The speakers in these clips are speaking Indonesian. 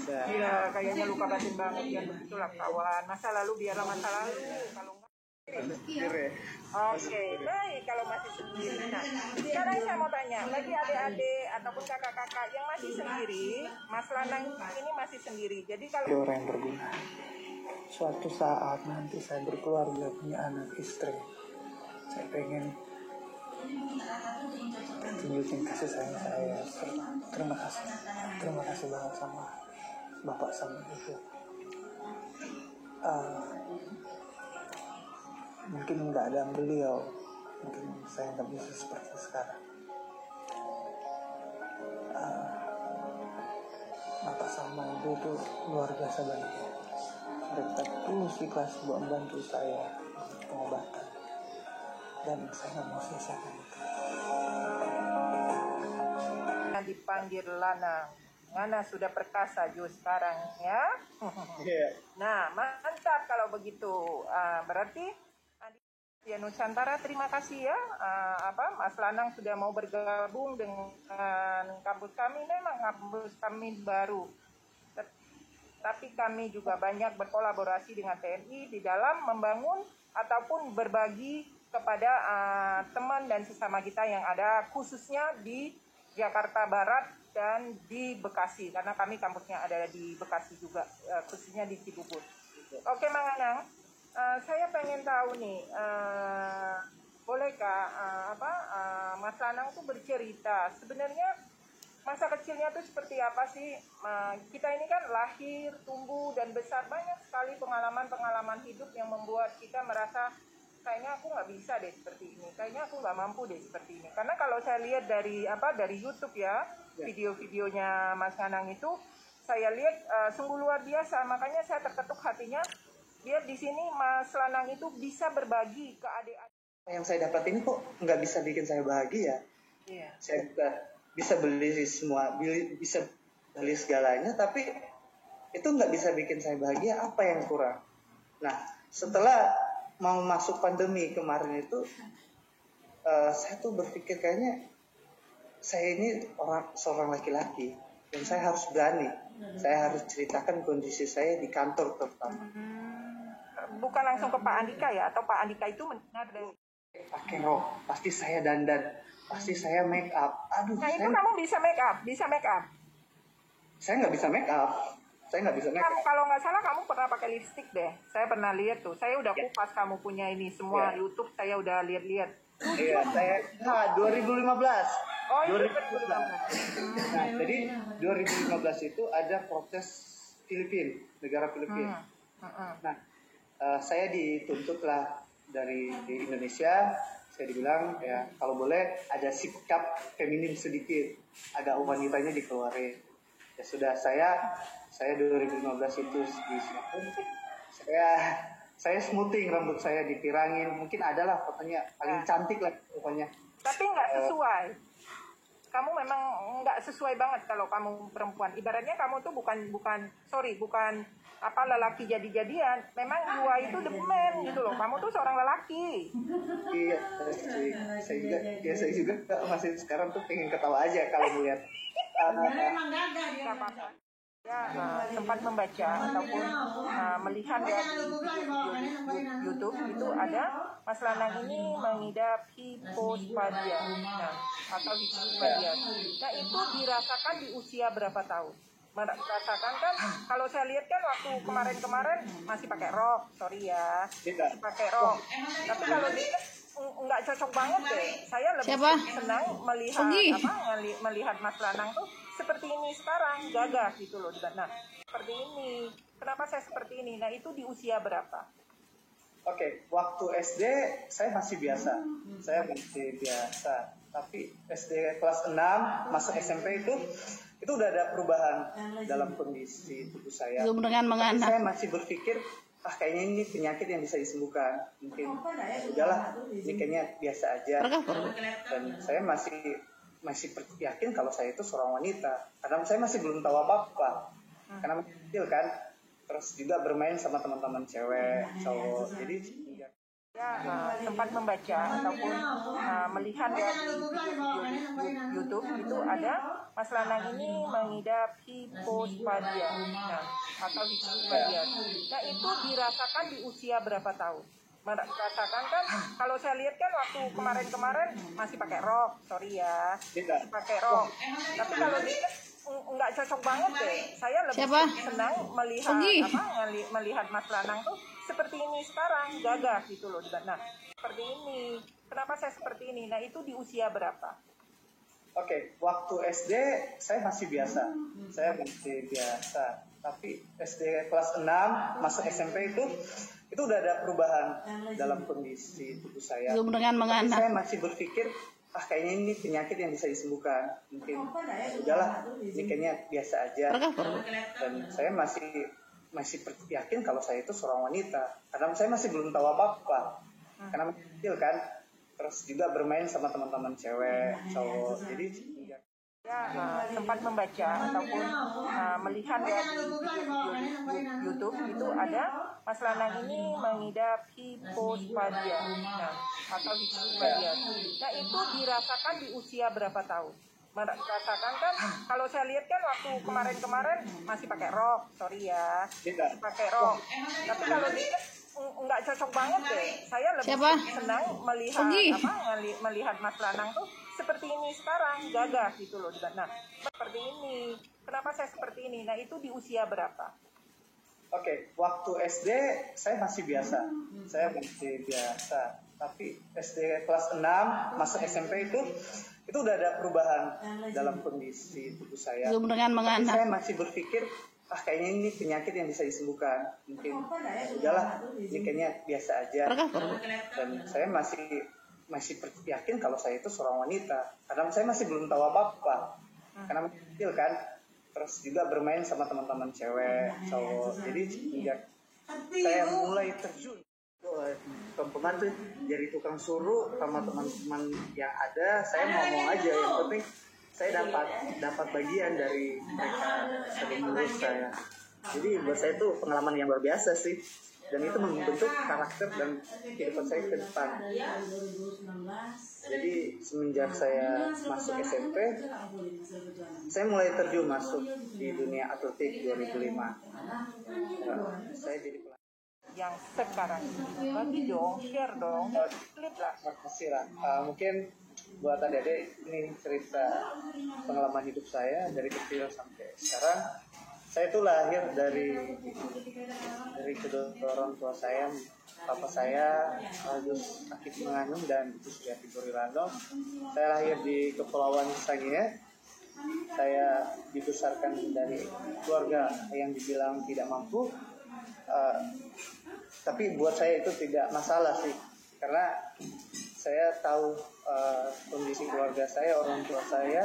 Iya, kayaknya luka batin banget ya, begitulah kawan. Masa lalu biarlah masa lalu, kalau enggak. Oke, baik kalau masih sendiri. Nah, sekarang saya mau tanya, bagi adik-adik ataupun kakak-kakak yang masih sendiri, Mas Lanang ini masih sendiri. Jadi kalau orang yang berguna, suatu saat nanti saya berkeluarga, punya anak, istri, saya pengen tunjukin kasih sayang saya. Terima kasih banget sama bapak sama ibu. Mungkin nggak ada beliau, mungkin saya nggak bisa seperti sekarang. Bapak sama ibu itu luar biasa baiknya. Mereka tulus ikhlas buat membantu saya pengobatan, dan saya nggak mau sia-siakan itu. dipanggil Lanang, Ngana sudah perkasa Jo sekarang ya. Nah, mantap kalau begitu. Berarti ya Nusantara, terima kasih ya, Mas Lanang sudah mau bergabung dengan kampus kami. Memang kampus kami baru, tapi kami juga banyak berkolaborasi dengan TNI di dalam membangun ataupun berbagi kepada teman dan sesama kita yang ada khususnya di Jakarta Barat dan di Bekasi, karena kami kampusnya ada di Bekasi juga, khususnya di Cibubur. Oke, Mang Anang. Saya pengen tahu nih, bolehkah Mas Lanang tuh bercerita sebenarnya masa kecilnya tuh seperti apa sih? Kita ini kan lahir, tumbuh dan besar, banyak sekali pengalaman-pengalaman hidup yang membuat kita merasa kayaknya aku nggak bisa deh seperti ini, kayaknya aku nggak mampu deh seperti ini. Karena kalau saya lihat dari YouTube ya, video-videonya Mas Lanang itu, saya lihat sungguh luar biasa. Makanya saya terketuk hatinya. Dia di sini Mas Lanang itu bisa berbagi ke adik-adik. Yang saya dapat ini kok nggak bisa bikin saya bahagia. Iya. Saya bisa beli semua, bisa beli segalanya, tapi itu nggak bisa bikin saya bahagia. Apa yang kurang? Nah, setelah mau masuk pandemi kemarin itu, saya tuh berpikir kayaknya saya ini seorang laki-laki dan saya harus berani. Saya harus ceritakan kondisi saya di kantor terutama. Bukan langsung ke Pak Andika ya, atau Pak Andika itu mendengar dari pakai rok, pasti saya dandan, pasti saya make up. Aduh, nah itu kamu bisa make up? Saya nggak bisa make up. Kalau nggak salah kamu pernah pakai lipstick deh. Saya pernah lihat tuh. Saya udah kupas kamu punya ini semua YouTube. Saya udah lihat. Iya, saya 2015. Oh, 2015. Nah, jadi 2015 itu ada protes negara Filipina. Nah, saya dituntutlah dari Indonesia. Saya dibilang ya kalau boleh ada sikap feminin sedikit, agak wanitanya dikeluarin. Ya sudah, saya 2015 itu di Singapura. Saya smoothing, rambut saya dipirangin, mungkin adalah fotonya paling cantik lah pokoknya. Tapi nggak sesuai. Kamu memang nggak sesuai banget kalau kamu perempuan. Ibaratnya kamu tuh bukan lelaki jadi-jadian. Memang gua itu the man gitu loh. Kamu tuh seorang lelaki. Iya, saya juga masih sekarang tuh pengen ketawa aja kalau melihat. Memang gagal dia. Ya, sempat membaca ataupun melihat ya di YouTube itu ada Mas Lanang ini mengidap hipospadia, atau hipospadia. Nah itu dirasakan di usia berapa tahun? Merasakan kan, kalau saya lihat kan waktu kemarin masih pakai rok, masih pakai rok. Tapi kalau dia nggak cocok banget deh. Saya lebih senang melihat Mas Lanang tuh seperti ini sekarang, gagah gitu loh. Nah, seperti ini. Kenapa saya seperti ini? Nah, itu di usia berapa? Oke, waktu SD saya masih biasa. Tapi SD kelas 6, masa SMP itu udah ada perubahan dalam kondisi tubuh saya. Tapi saya masih berpikir, kayaknya ini penyakit yang bisa disembuhkan. Mungkin udahlah, ini kayaknya biasa aja. Dan saya masih yakin kalau saya itu seorang wanita, karena saya masih belum tahu apa-apa, karena masih kecil kan, terus juga bermain sama teman-teman cewek, cowok, jadi Sempat membaca ataupun melihat ya di video YouTube itu ada Mas Lanang ini mengidap hipospadia, atau hipospadia. Nah itu dirasakan di usia berapa tahun? Merasakan kan, kalau saya lihat kan waktu kemarin-kemarin masih pakai rok, sorry ya, masih pakai rok. Tapi kalau dia nggak cocok banget deh. Saya lebih senang melihat Mas Lanang tuh seperti ini sekarang, gagah gitu loh. Nah, seperti ini. Kenapa saya seperti ini? Nah, itu di usia berapa? Oke, waktu SD saya masih biasa. Saya masih biasa. Tapi SD kelas 6, masuk SMP itu udah ada perubahan dalam kondisi tubuh saya. Tapi saya masih berpikir, kayaknya ini penyakit yang bisa disembuhkan. Mungkin udahlah, ini kayaknya biasa aja. Dan saya masih yakin kalau saya itu seorang wanita, karena saya masih belum tahu apa-apa, karena masih kecil kan, terus juga bermain sama teman-teman cewek, cowok, jadi sempat membaca ataupun melihat ya di video YouTube itu ada Mas Lanang ini mengidap hipospadia, atau hipospadia. Nah itu dirasakan di usia berapa tahun? Merasakan kan, kalau saya lihat kan waktu kemarin-kemarin masih pakai rok, sorry ya, masih pakai rok. Tapi kalau dia nggak cocok banget deh. Saya lebih senang melihat Mas Lanang tuh seperti ini sekarang, gagah gitu loh. Nah, seperti ini. Kenapa saya seperti ini? Nah, itu di usia berapa? Oke, waktu SD saya masih biasa. Saya masih biasa. Tapi SD kelas 6, masuk SMP itu udah ada perubahan dalam kondisi tubuh saya. Tapi saya masih berpikir, kayaknya ini penyakit yang bisa disembuhkan. Mungkin udahlah, ini kayaknya biasa aja. Dan saya masih yakin kalau saya itu seorang wanita, karena saya masih belum tahu apa-apa, karena masih kecil kan, terus juga bermain sama teman-teman cewek, cowok, jadi sejak saya mulai terjun pembantu jadi tukang suruh sama teman-teman yang ada, saya ngomong aja, yang penting saya dapat bagian dari mereka sering lulus saya. Jadi buat saya itu pengalaman yang luar biasa sih, dan itu membentuk karakter dan kehidupan saya ke depan. Jadi semenjak saya masuk SMP, saya mulai terjun masuk di dunia atletik 2005. Saya jadi yang sekarang bagi dong, share dong, klip lah. Makasih lah. Mungkin buat adik-adik ini cerita pengalaman hidup saya dari kecil sampai sekarang. Saya itu lahir dari kedua orang tua saya. Papa saya harus sakit mengandung dan Suliati Borilando. Saya lahir di Kepulauan Sangihe. Saya dibesarkan dari keluarga yang dibilang tidak mampu. Tapi buat saya itu tidak masalah sih, karena saya tahu kondisi keluarga saya, orang tua saya,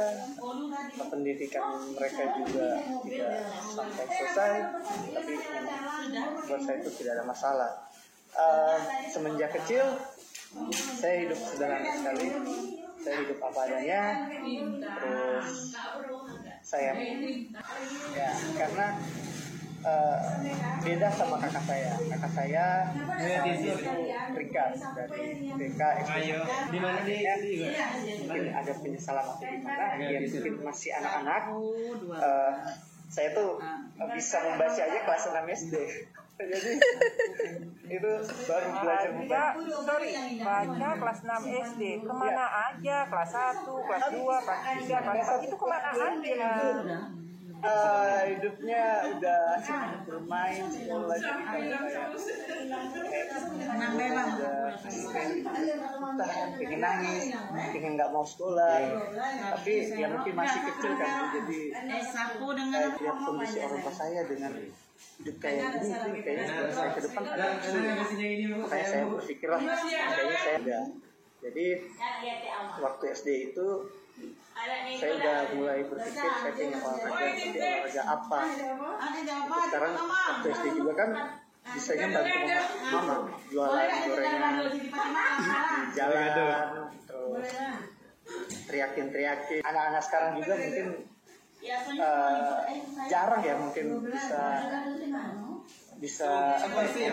pendidikan mereka juga tidak sampai selesai, tapi buat saya itu tidak ada masalah. Semenjak kecil saya hidup sederhana sekali, saya hidup apa adanya, terus saya ya karena beda sama kakak saya. Kakak saya itu ringkas dari TK, SD. Mungkin ada penyesalan atau gimana, dia mungkin masih anak-anak. Saya tuh bisa membaca aja kelas 6 SD. Jadi itu baru belajar membaca. Baca kelas 6 SD. Kemana aja? Kelas 1, kelas 2, kelas 3, kelas 4. Itu kemana aja? Hidupnya udah bermain sekolah, jadi pengen nangis, pengen nggak mau sekolah, tapi ya mungkin masih kecil kan, jadi lihat kondisi orang tua saya dengan hidup kayak gini, kayaknya saya ke depan ada makanya saya berpikir lah, kayaknya saya ada. Jadi waktu SD itu saya udah mulai berpikir saya pengen olahraga apa. Sekarang waktu SD juga kan bisanya bantu mama jualan gorengan di jalan, terus teriakin. Anak-anak sekarang juga mungkin jarang ya mungkin bisa apa sih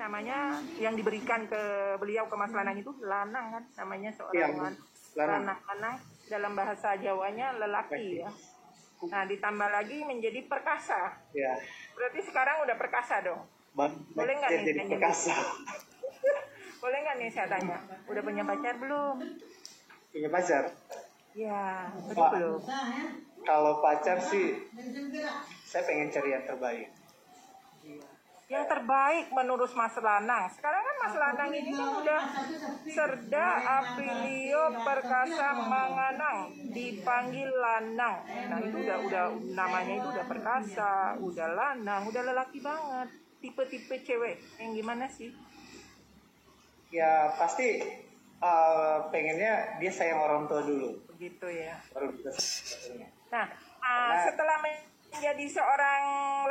namanya yang diberikan ke beliau ke Mas Lanang itu lanang kan, namanya seorang lanang dalam bahasa Jawanya lelaki ya. Nah ditambah lagi menjadi perkasa. Ya. Berarti sekarang udah perkasa dong. Boleh nggak nih jadi perkasa? Boleh nggak nih saya tanya? Udah punya pacar belum? Punya pacar? Ya, belum. Kalau pacar sih, saya pengen cari yang terbaik. Yang terbaik menurut Mas Lanang. Sekarang kan Mas Lanang ini kan udah Serda Aprilio Perkasa Manganang, dipanggil Lanang. Nah itu udah namanya itu udah perkasa, udah lanang, udah lelaki banget. Tipe-tipe cewek yang gimana sih? Ya pasti pengennya dia sayang orang tua dulu. Begitu ya. Baru bisa. Nah, setelah menjadi seorang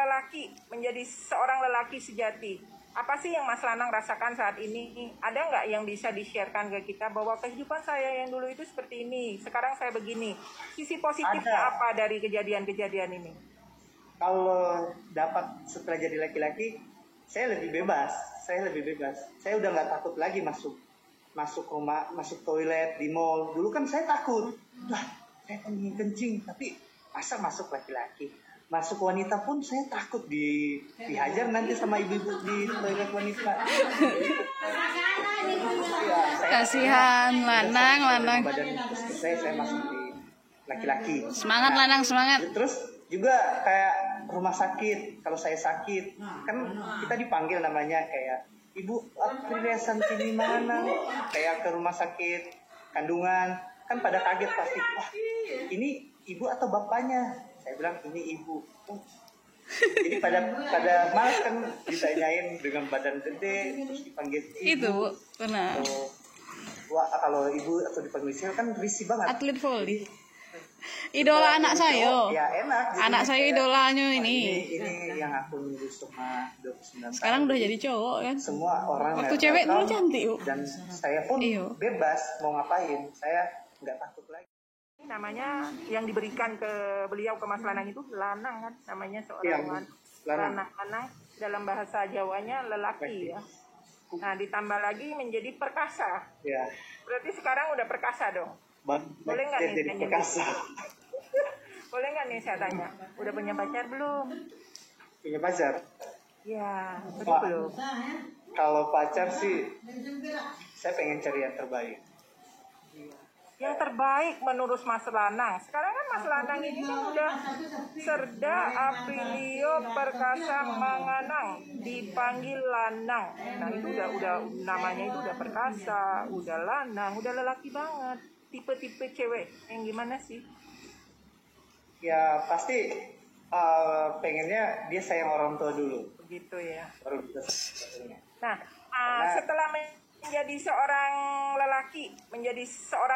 lelaki sejati, apa sih yang Mas Lanang rasakan saat ini? Ada nggak yang bisa di-sharekan ke kita bahwa kehidupan saya yang dulu itu seperti ini, sekarang saya begini. Sisi positifnya apa dari kejadian-kejadian ini? Kalau dapat setelah jadi laki-laki, saya lebih bebas. Saya udah nggak takut lagi masuk rumah, masuk toilet di mall. Dulu kan saya takut. Wah, saya pengen kencing, tapi masa masuk laki-laki? Masuk wanita pun saya takut dihajar nanti sama ibu-ibu di toilet wanita. Ya, kasihan lanang. Badan saya masuk di laki-laki. Semangat Lanang, semangat. Terus juga kayak rumah sakit, kalau saya sakit kan kita dipanggil namanya kayak Ibu Aprilia Santini mana, kayak ke rumah sakit kandungan kan pada kaget pasti, wah ini ibu atau bapaknya? Saya bilang ini ibu. Jadi pada malas kan ditanyain dengan badan gede terus dipanggil ibu. Itu benar. Wah kalau ibu atau dipanggil ibu kan risih banget. Atlet volley. Idola anak saya. Ya enak. Anak saya idolanya ini. Ini yang aku nunggu selama 29 tahun. Sekarang udah jadi cowok kan. Semua orang waktu cewek dulu cantik. Dan saya pun bebas mau ngapain. Saya nggak takut lagi. Namanya yang diberikan ke beliau ke Mas Lanang itu lanang kan, namanya seorang lanang dalam bahasa Jawanya lelaki ya. Nah ditambah lagi menjadi perkasa. Ya. Berarti sekarang udah perkasa dong. Boleh nggak nih jadi perkasa? Boleh nggak nih saya tanya? Udah punya pacar belum? Punya pacar? Ya, belum. Kalau pacar sih, saya pengen cari yang terbaik. Yang terbaik menurut Mas Lanang. Sekarang kan Mas Lanang ini kan udah Serda Aprilio Perkasa Manganang, dipanggil Lanang. Nah itu udah namanya itu udah perkasa, udah lanang, udah lelaki banget. Tipe-tipe cewek yang gimana sih? Ya pasti pengennya dia sayang orang tua dulu. Begitu ya. Baru bisa. Nah, setelah menjadi seorang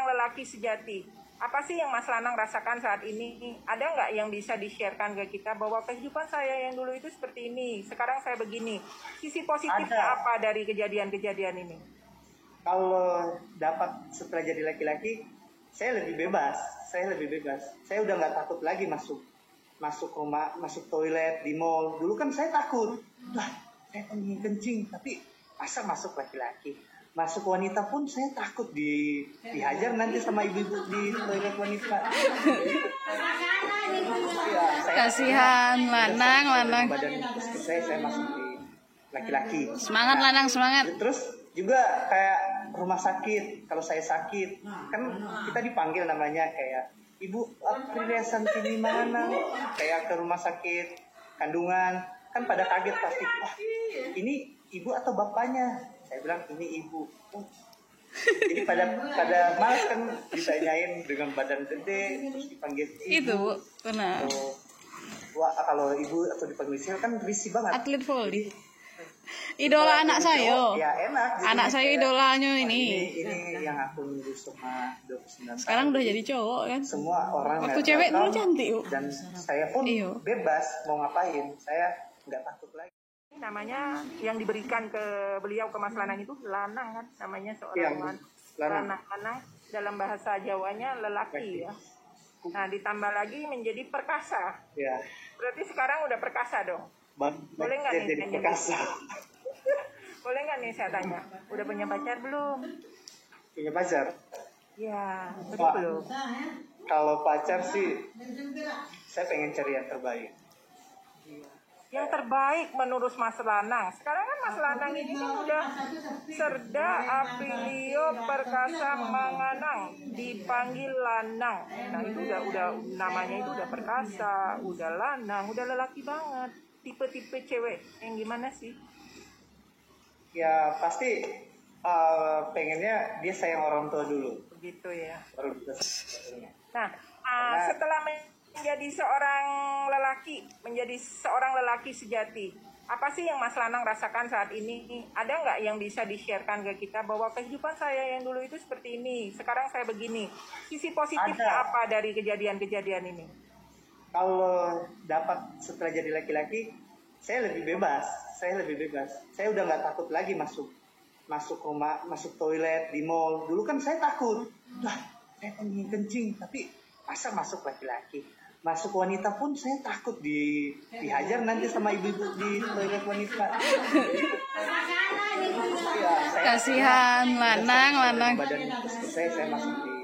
lelaki sejati, apa sih yang Mas Lanang rasakan saat ini? Ada nggak yang bisa di-sharekan ke kita bahwa kehidupan saya yang dulu itu seperti ini, sekarang saya begini. Sisi positifnya apa dari kejadian-kejadian ini? Kalau dapat setelah jadi laki-laki, saya lebih bebas. Saya udah nggak takut lagi masuk rumah, masuk toilet di mall. Dulu kan saya takut. Wah, saya pengen kencing, tapi masa masuk laki-laki? Masuk wanita pun saya takut dihajar nanti sama ibu-ibu di toilet wanita. Ya, kasihan lanang. Badan saya masuk di laki-laki. Semangat Lanang, semangat. Terus juga kayak rumah sakit, kalau saya sakit kan kita dipanggil namanya kayak Ibu Aprilia Santini mana, kayak ke rumah sakit kandungan kan pada kaget pasti, wah ini ibu atau bapaknya? Saya bilang ini ibu. Jadi pada malas kan ditanyain dengan badan gede terus dipanggil ibu. Itu benar. Wah kalau ibu atau dipanggil ibu kan risih banget. Atlet volley. Idola anak saya. Ya enak. Anak saya idolanya ini. Ini yang aku nunggu selama 29 tahun. Sekarang udah jadi cowok kan. Semua orang waktu cewek dulu cantik. Dan saya pun bebas mau ngapain. Saya nggak takut lagi. Namanya yang diberikan ke beliau ke Mas Lanang itu lanang kan, namanya seorang lanang dalam bahasa Jawanya lelaki ya. Nah ditambah lagi menjadi perkasa. Ya. Berarti sekarang udah perkasa dong. Boleh nggak nih jadi perkasa? Boleh nggak nih saya tanya? Udah punya pacar belum? Punya pacar? Ya, Pak, belum. kalau pacar sih, saya pengen cari yang terbaik. Yang terbaik menurut Mas Lanang. Sekarang kan Mas Lanang ini kan udah Serda Aprilio Perkasa Manganang, dipanggil Lanang. Nah itu udah namanya itu udah perkasa, udah lanang, udah lelaki banget. Tipe-tipe cewek yang gimana sih? Ya pasti pengennya dia sayang orang tua dulu. Begitu ya. Baru bisa. Nah, setelah menjadi seorang lelaki sejati, apa sih yang Mas Lanang rasakan saat ini? Ada nggak yang bisa di-sharekan ke kita bahwa kehidupan saya yang dulu itu seperti ini, sekarang saya begini. Sisi positifnya apa dari kejadian-kejadian ini? Kalau dapat setelah jadi laki-laki, saya lebih bebas. Saya udah nggak takut lagi masuk rumah, masuk toilet di mall. Dulu kan saya takut. Saya pengen kencing, tapi masa masuk laki-laki? Masuk wanita pun saya takut dihajar nanti sama ibu-ibu di toilet wanita. Ya, Kasihan Lanang. Badan saya masuk di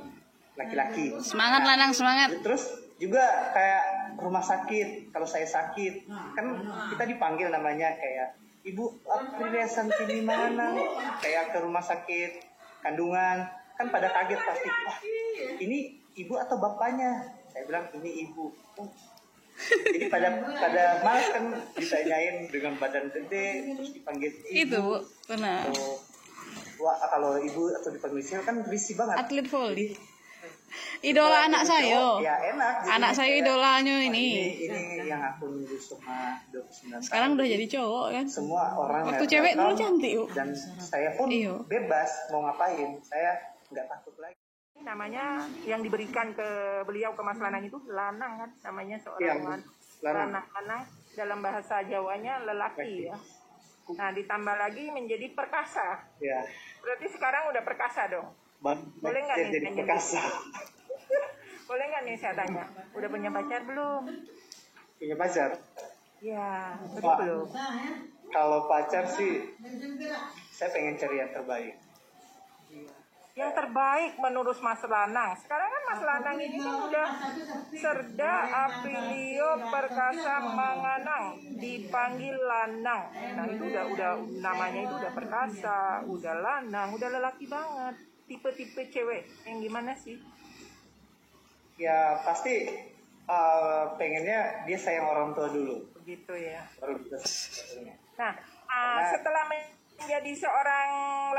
laki-laki. Semangat Lanang, semangat. Terus juga kayak rumah sakit, kalau saya sakit kan kita dipanggil namanya kayak Ibu Aprilia Santini mana, kayak ke rumah sakit kandungan kan pada kaget pasti, wah ini ibu atau bapaknya? Saya bilang ini ibu. Jadi pada malas kan ditanyain dengan badan gede terus dipanggil ibu. Itu benar. Wah kalau ibu atau dipanggil siapa kan risih banget. Atlet volley. Idola anak saya. Ya enak. Anak saya idolanya ini. Ini yang aku nunggu selama 29 tahun. Sekarang udah jadi cowok kan. Semua orang waktu cewek dulu cantik. Dan saya pun bebas mau ngapain. Saya nggak takut lagi. Namanya yang diberikan ke beliau, ke Mas Lanang itu Lanang kan, namanya seorang Lanang dalam bahasa Jawanya lelaki ya. Nah ditambah lagi menjadi perkasa. Ya. Berarti sekarang udah perkasa dong. Boleh nggak nih jadi perkasa? Boleh nggak nih saya tanya? Udah punya pacar belum? Punya pacar? Ya, Pak, belum. Kalau pacar sih, saya pengen cari yang terbaik. Yang terbaik menurut Mas Lanang. Sekarang kan Mas Lanang ini kan udah Serda Aprilio Perkasa Manganang, dipanggil Lanang. Nah itu udah namanya itu udah perkasa, udah lanang, udah lelaki banget. Tipe-tipe cewek yang gimana sih? Ya pasti pengennya dia sayang orang tua dulu. Begitu ya. Baru bisa. Nah, setelah menjadi seorang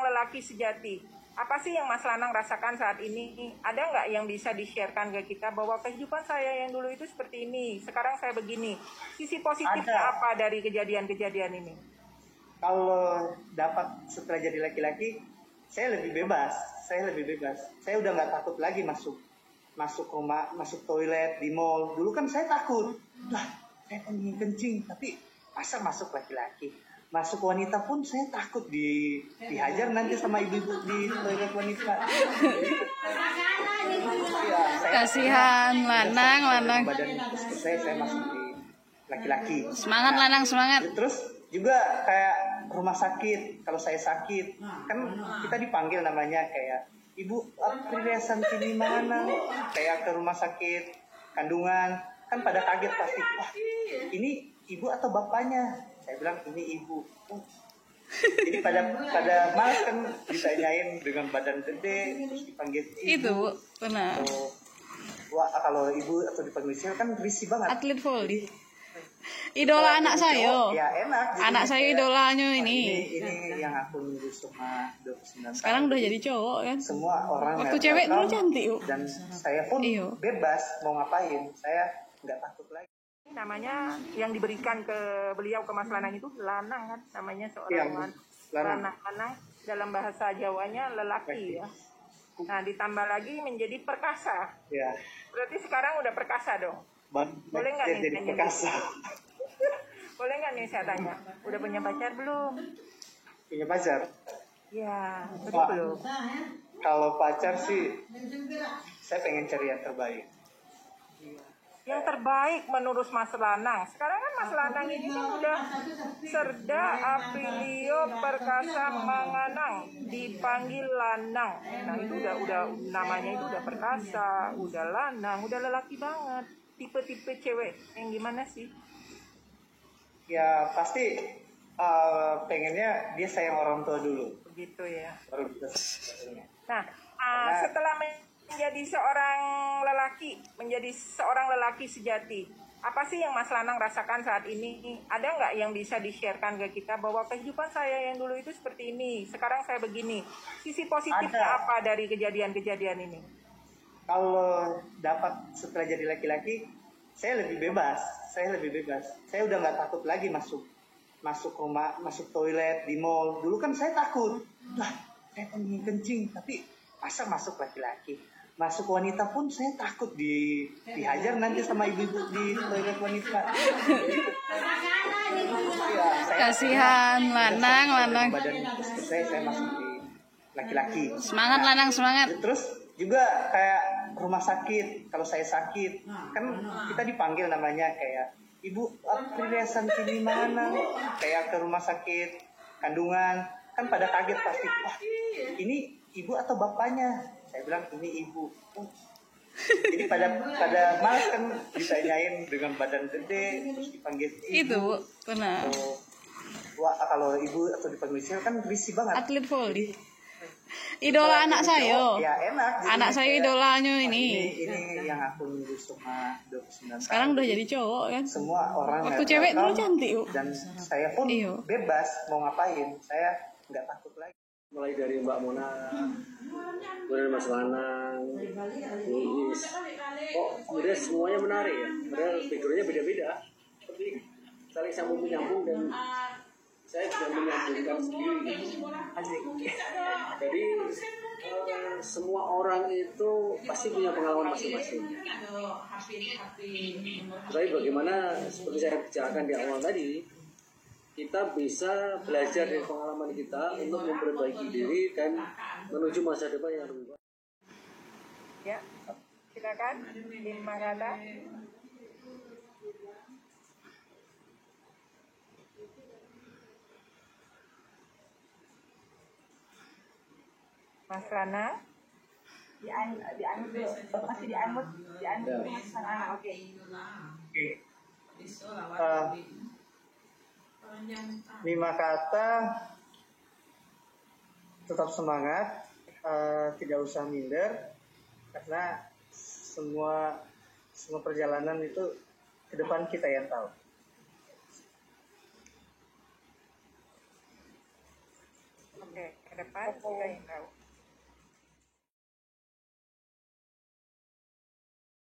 lelaki sejati, apa sih yang Mas Lanang rasakan saat ini? Ada nggak yang bisa di-sharekan ke kita bahwa kehidupan saya yang dulu itu seperti ini, sekarang saya begini. Sisi positifnya apa dari kejadian-kejadian ini? Kalau dapat setelah jadi laki-laki, saya lebih bebas. Saya udah nggak takut lagi masuk rumah, masuk toilet di mall. Dulu kan saya takut. Saya pengen kencing, tapi masa masuk laki-laki? Masuk wanita pun saya takut dihajar nanti sama ibu-ibu di toilet wanita. Ya, kasihan Lanang. Badan saya masuk di laki-laki. Semangat Lanang, semangat. Terus juga kayak rumah sakit, kalau saya sakit kan kita dipanggil namanya kayak Ibu Aprilia Santini mana, kayak ke rumah sakit kandungan kan pada kaget pasti, wah ini ibu atau bapaknya? Saya bilang ini ibu. Jadi pada malas kan ditanyain dengan badan gede terus dipanggil ibu. Itu benar. Wah kalau ibu atau dipanggil siapa kan risih banget. Atlet volley. Idola anak saya. Ya enak. Anak saya idolanya ini. Ini yang aku nunggu selama 29 tahun. Sekarang udah jadi cowok kan. Semua orang waktu cewek dulu cantik. Dan saya pun bebas mau ngapain. Saya nggak takut lagi. Namanya yang diberikan ke beliau, ke Mas Lanang itu Lanang kan, namanya seorang Lanang dalam bahasa Jawanya lelaki ya. Nah ditambah lagi menjadi perkasa. Ya. Berarti sekarang udah perkasa dong. Boleh nggak nih jadi perkasa? Boleh nggak nih saya tanya? Udah punya pacar belum? Punya pacar? Ya, Pak, belum. Kalau pacar sih, saya pengen cari yang terbaik. yang terbaik menurut Mas Lanang. Sekarang kan Mas Lanang ini kan udah Serda Aprilio Perkasa Manganang, dipanggil Lanang. Nah itu udah namanya itu udah perkasa, udah lanang, udah lelaki banget. Tipe-tipe cewek yang gimana sih? Ya pasti pengennya dia sayang orang tua dulu. Begitu ya. Baru bisa. Nah, setelah menjadi seorang lelaki sejati, apa sih yang Mas Lanang rasakan saat ini? Ada nggak yang bisa di-sharekan ke kita bahwa kehidupan saya yang dulu itu seperti ini, sekarang saya begini. Sisi positifnya apa dari kejadian-kejadian ini? Kalau dapat setelah jadi laki-laki, saya lebih bebas. Saya udah nggak takut lagi masuk rumah, masuk toilet di mall. Dulu kan saya takut. Lah, saya pengen kencing, tapi masa masuk laki-laki? Masuk wanita pun saya takut dihajar nanti sama ibu-ibu di toilet wanita. Ya, Kasihan Lanang. Badan saya masuk di laki-laki. Semangat Lanang, semangat. Terus juga kayak rumah sakit, kalau saya sakit kan kita dipanggil namanya kayak Ibu Aprilia Santini mana, kayak ke rumah sakit kandungan kan pada kaget pasti, wah ini ibu atau bapaknya? Saya bilang ini ibu. Jadi pada malas kan ditanyain dengan badan gede terus dipanggil ibu. Itu Bu, benar. Wah kalau ibu atau dipanggil Michelle kan risih banget. Atlet volley. Idola anak saya. Ya enak. Anak saya idolanya ini. Ini yang aku nunggu selama 29 tahun. Sekarang udah jadi cowok kan. Semua orang waktu cewek dulu cantik Bu. Dan saya pun bebas mau ngapain. Saya nggak takut lagi. Mulai dari Mbak Mona, kemudian Mas Lanang, Luis, kemudian semuanya menarik ya. Padahal figurnya beda-beda, tapi saling sambung menyambung dan saya bisa menyambungkan sendiri. Jadi semua orang itu pasti punya pengalaman masing-masing. Tapi bagaimana seperti saya bicarakan di awal tadi, kita bisa belajar dari pengalaman kita untuk memperbaiki diri dan menuju masa depan yang lebih baik. Ya, silakan. Terima kasih. Mas Rana, masih dianmut, Mas Rana, oke. Lima kata, tetap semangat, tidak usah minder, karena semua perjalanan itu ke depan kita yang tahu. Oke, ke depan kita yang tahu.